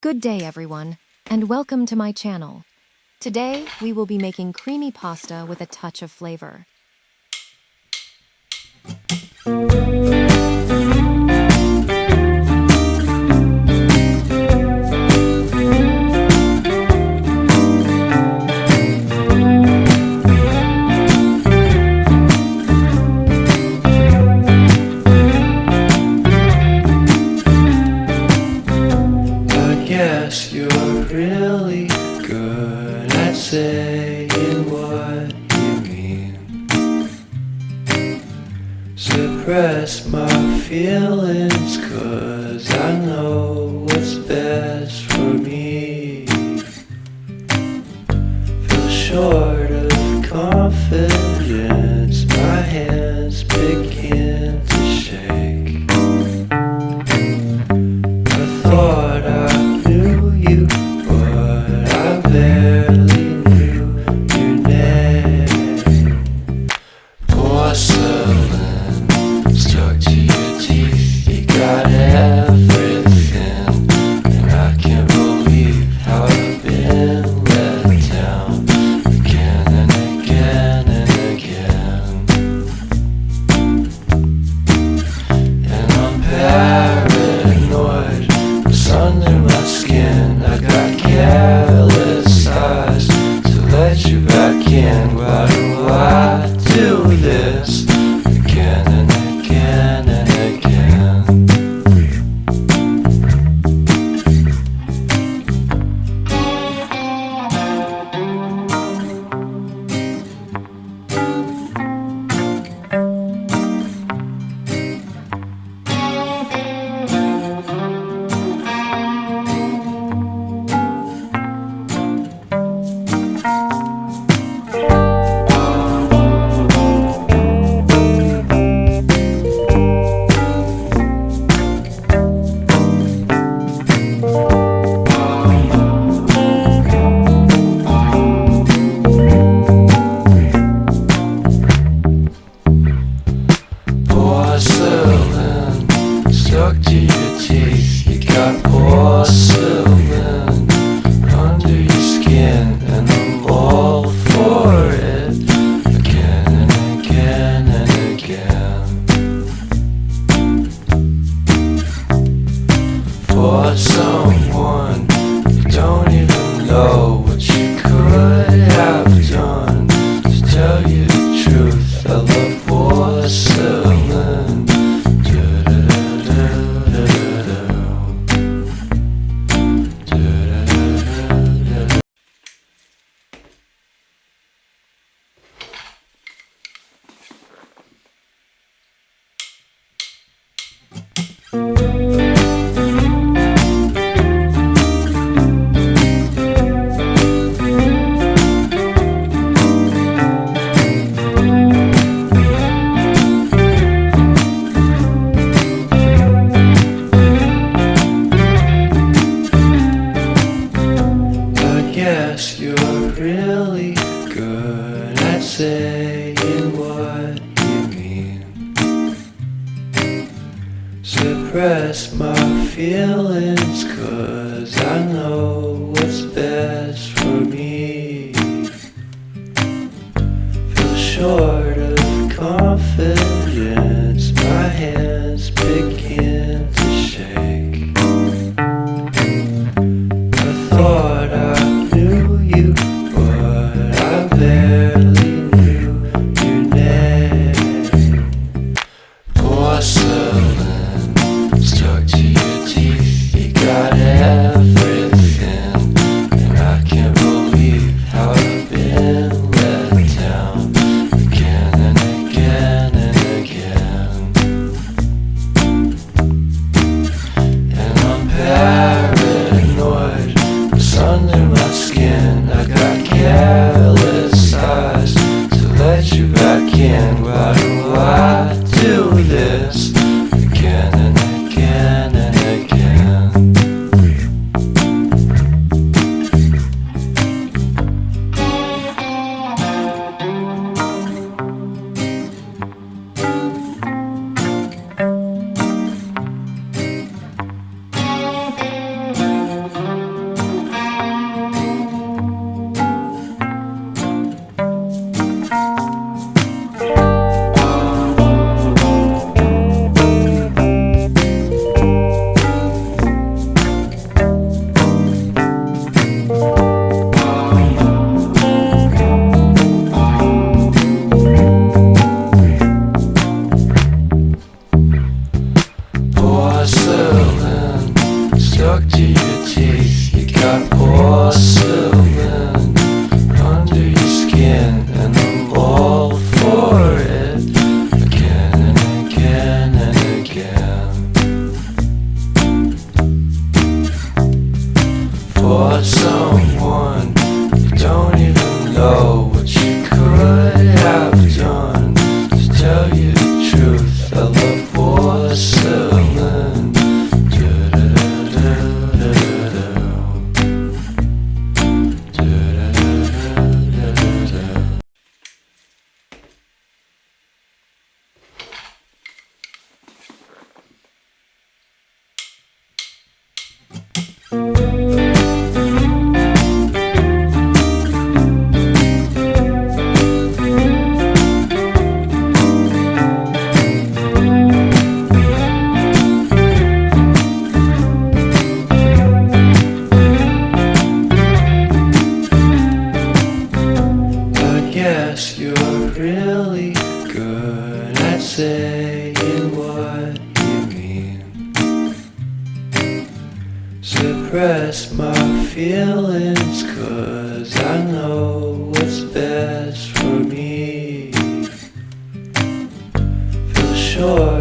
Good day everyone, and welcome to my channel. Today, we will be making creamy pasta with a touch of flavor. Yes, you're really good at saying what you mean. Suppress my feelings, 'cause I know what's best for me. Feel short of confidence, my hands begin to shake. I thought I knew you, but I barely knew your name. Porcelain stuck to your teeth, you got everything, and I can't believe how I've been let down again and again and again. And I'm paranoid, what's under my skin? I got careless eyes to let you back in. Why do I do this again and again and again? Porcelain stuck to your teeth, you got porcelain under your skin, and I'm all for it again and again and again. For someone you don't even know what you could have done. To tell you the truth, I love porcelain. Yes, you're really good at saying what you mean. Suppress my feelings, 'cause I know what's best for me. Feel short of confidence, my hands begin to shake. I thought I knew you, but I barely knew your name. Porcelain stuck to your teeth, you got everything. teeth. You got porcelain under your skin, and I'm all for it. Again and again and again. For someone you don't even know what you could have done. To tell you the truth, I love porcelain. Yes, you're really good at saying what you mean. Suppress my feelings, 'cause I know what's best for me. Feel sure